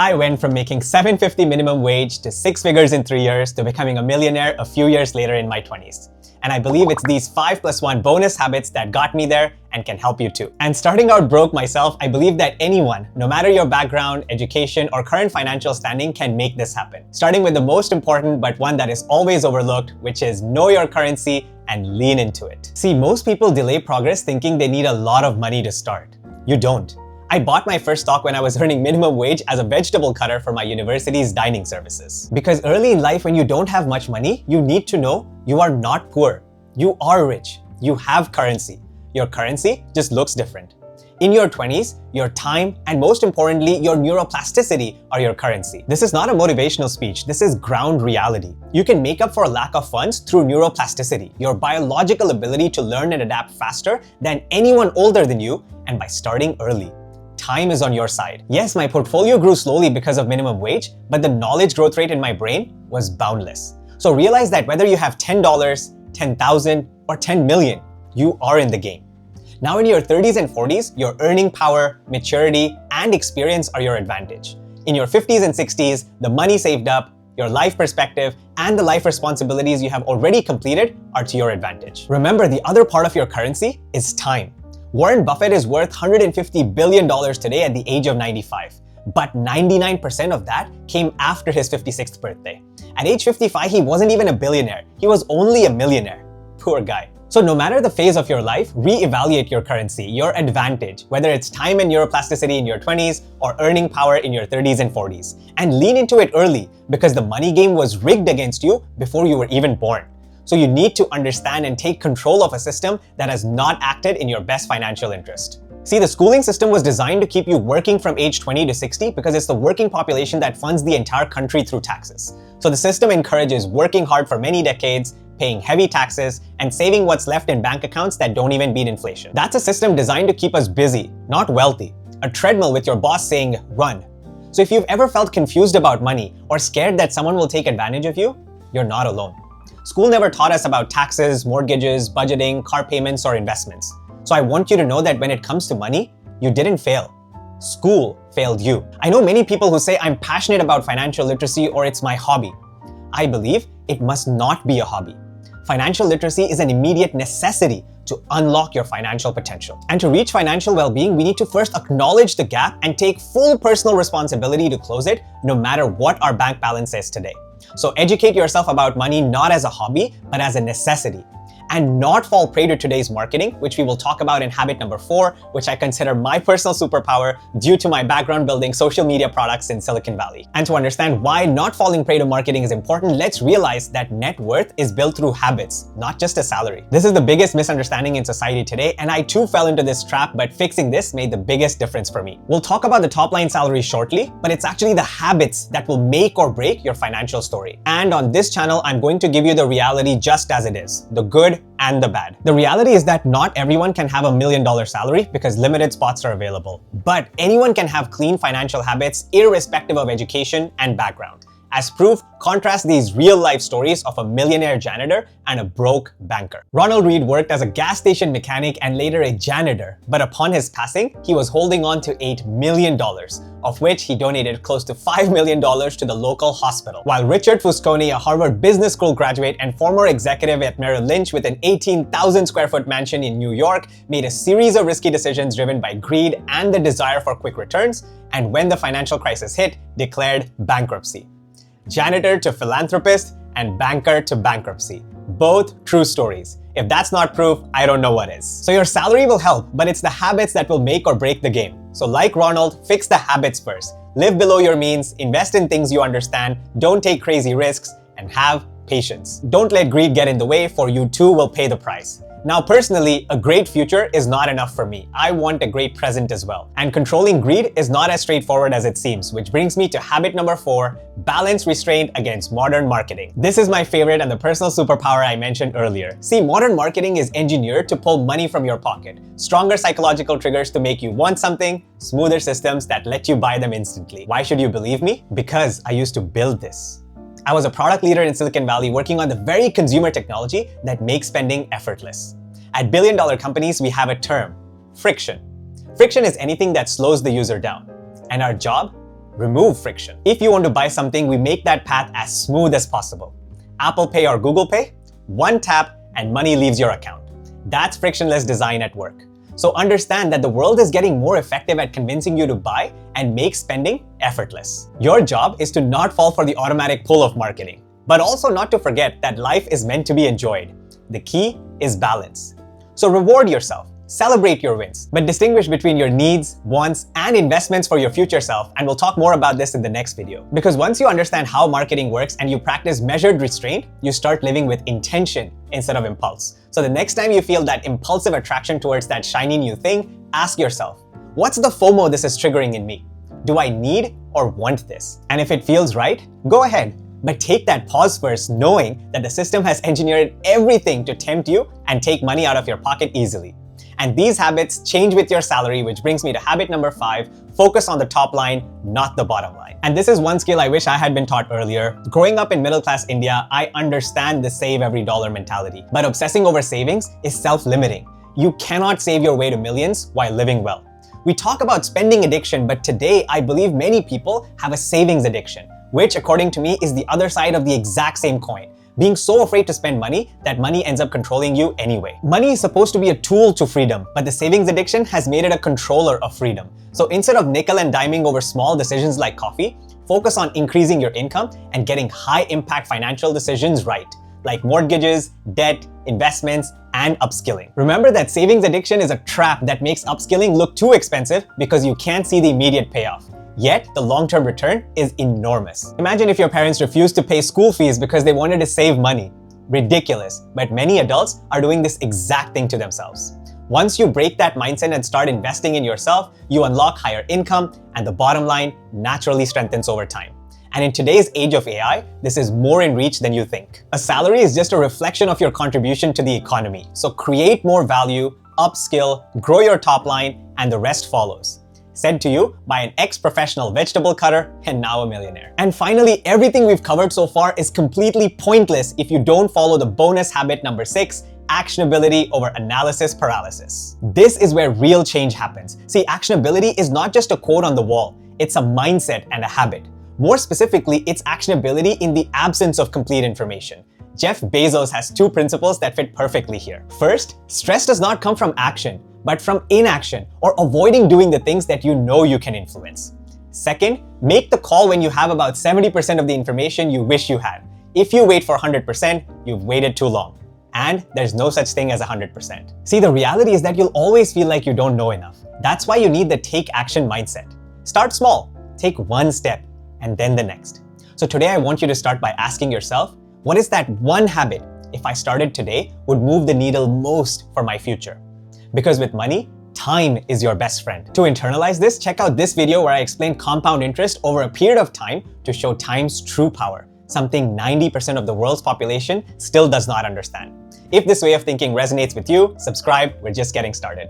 I went from making $750 minimum wage to 6 figures in 3 years to becoming a millionaire a few years later in my 20s. And I believe it's these 5+1 bonus habits that got me there and can help you too. And starting out broke myself, I believe that anyone, no matter your background, education, or current financial standing, can make this happen. Starting with the most important but one that is always overlooked, which is know your currency and lean into it. See, most people delay progress thinking they need a lot of money to start. You don't. I bought my first stock when I was earning minimum wage as a vegetable cutter for my university's dining services. Because early in life, when you don't have much money, you need to know you are not poor. You are rich. You have currency. Your currency just looks different. In your 20s, your time, and most importantly, your neuroplasticity are your currency. This is not a motivational speech. This is ground reality. You can make up for a lack of funds through neuroplasticity, your biological ability to learn and adapt faster than anyone older than you, and by starting early. Time is on your side. Yes, my portfolio grew slowly because of minimum wage, but the knowledge growth rate in my brain was boundless. So realize that whether you have $10, $10,000, or $10 million, you are in the game. Now in your 30s and 40s, your earning power, maturity, and experience are your advantage. In your 50s and 60s, the money saved up, your life perspective, and the life responsibilities you have already completed are to your advantage. Remember, the other part of your currency is time. Warren Buffett is worth $150 billion today at the age of 95, but 99% of that came after his 56th birthday. At age 55, he wasn't even a billionaire. He was only a millionaire. Poor guy. So no matter the phase of your life, reevaluate your currency, your advantage, whether it's time and neuroplasticity in your 20s or earning power in your 30s and 40s, and lean into it early because the money game was rigged against you before you were even born. So you need to understand and take control of a system that has not acted in your best financial interest. See, the schooling system was designed to keep you working from age 20 to 60 because it's the working population that funds the entire country through taxes. So the system encourages working hard for many decades, paying heavy taxes, and saving what's left in bank accounts that don't even beat inflation. That's a system designed to keep us busy, not wealthy. A treadmill with your boss saying, run. So if you've ever felt confused about money or scared that someone will take advantage of you, you're not alone. School never taught us about taxes, mortgages, budgeting, car payments, or investments. So I want you to know that when it comes to money, you didn't fail. School failed you. I know many people who say I'm passionate about financial literacy or it's my hobby. I believe it must not be a hobby. Financial literacy is an immediate necessity to unlock your financial potential. And to reach financial well-being, we need to first acknowledge the gap and take full personal responsibility to close it, no matter what our bank balance is today. So educate yourself about money not as a hobby, but as a necessity. And not fall prey to today's marketing, which we will talk about in habit number 4, which I consider my personal superpower due to my background building social media products in Silicon Valley. And to understand why not falling prey to marketing is important, let's realize that net worth is built through habits, not just a salary. This is the biggest misunderstanding in society today, and I too fell into this trap, but fixing this made the biggest difference for me. We'll talk about the top line salary shortly, but it's actually the habits that will make or break your financial story. And on this channel, I'm going to give you the reality just as it is, the good and the bad. The reality is that not everyone can have $1 million salary because limited spots are available. But anyone can have clean financial habits irrespective of education and background. As proof, contrast these real-life stories of a millionaire janitor and a broke banker. Ronald Read worked as a gas station mechanic and later a janitor, but upon his passing, he was holding on to $8 million, of which he donated close to $5 million to the local hospital. While Richard Fusconi, a Harvard Business School graduate and former executive at Merrill Lynch with an 18,000 square foot mansion in New York, made a series of risky decisions driven by greed and the desire for quick returns, and when the financial crisis hit, declared bankruptcy. Janitor to philanthropist and banker to bankruptcy. Both true stories. If that's not proof, I don't know what is. So your salary will help, but it's the habits that will make or break the game. So like Ronald, fix the habits first. Live below your means, invest in things you understand, don't take crazy risks, and have patience. Don't let greed get in the way, for you too will pay the price. Now personally, a great future is not enough for me. I want a great present as well. And controlling greed is not as straightforward as it seems, which brings me to habit number 4, balance restraint against modern marketing. This is my favorite and the personal superpower I mentioned earlier. See, modern marketing is engineered to pull money from your pocket. Stronger psychological triggers to make you want something, smoother systems that let you buy them instantly. Why should you believe me? Because I used to build this. I was a product leader in Silicon Valley working on the very consumer technology that makes spending effortless. At billion-dollar companies, we have a term, friction. Friction is anything that slows the user down. And our job? remove friction. If you want to buy something, we make that path as smooth as possible. Apple Pay or Google Pay, one tap and money leaves your account. That's frictionless design at work. So understand that the world is getting more effective at convincing you to buy and make spending effortless. Your job is to not fall for the automatic pull of marketing, but also not to forget that life is meant to be enjoyed. The key is balance. So reward yourself. Celebrate your wins, but distinguish between your needs, wants, and investments for your future self, and we'll talk more about this in the next video. Because once you understand how marketing works and you practice measured restraint, you start living with intention instead of impulse. So the next time you feel that impulsive attraction towards that shiny new thing, ask yourself, what's the FOMO this is triggering in me? Do I need or want this? And if it feels right, go ahead. But take that pause first, knowing that the system has engineered everything to tempt you and take money out of your pocket easily. And these habits change with your salary, which brings me to habit number 5, focus on the top line, not the bottom line. And this is one skill I wish I had been taught earlier. Growing up in middle-class India, I understand the save every dollar mentality. But obsessing over savings is self-limiting. You cannot save your way to millions while living well. We talk about spending addiction, but today I believe many people have a savings addiction, which according to me is the other side of the exact same coin. Being so afraid to spend money that money ends up controlling you anyway. Money is supposed to be a tool to freedom, but the savings addiction has made it a controller of freedom. So instead of nickel and diming over small decisions like coffee, focus on increasing your income and getting high impact financial decisions right, like mortgages, debt, investments, and upskilling. Remember that savings addiction is a trap that makes upskilling look too expensive because you can't see the immediate payoff. Yet, the long-term return is enormous. Imagine if your parents refused to pay school fees because they wanted to save money. Ridiculous, but many adults are doing this exact thing to themselves. Once you break that mindset and start investing in yourself, you unlock higher income, and the bottom line naturally strengthens over time. And in today's age of AI, this is more in reach than you think. A salary is just a reflection of your contribution to the economy. So create more value, upskill, grow your top line, and the rest follows. Said to you by an ex-professional vegetable cutter and now a millionaire. And finally, everything we've covered so far is completely pointless if you don't follow the bonus habit number 6, actionability over analysis paralysis. This is where real change happens. See, actionability is not just a quote on the wall, it's a mindset and a habit. More specifically, it's actionability in the absence of complete information. Jeff Bezos has 2 principles that fit perfectly here. First, stress does not come from action, but from inaction or avoiding doing the things that you know you can influence. Second, make the call when you have about 70% of the information you wish you had. If you wait for 100%, you've waited too long. And there's no such thing as 100%. See, the reality is that you'll always feel like you don't know enough. That's why you need the take action mindset. Start small, take one step, and then the next. So today I want you to start by asking yourself, what is that one habit, if I started today, would move the needle most for my future? Because with money, time is your best friend. To internalize this, check out this video where I explain compound interest over a period of time to show time's true power, something 90% of the world's population still does not understand. If this way of thinking resonates with you, subscribe, we're just getting started.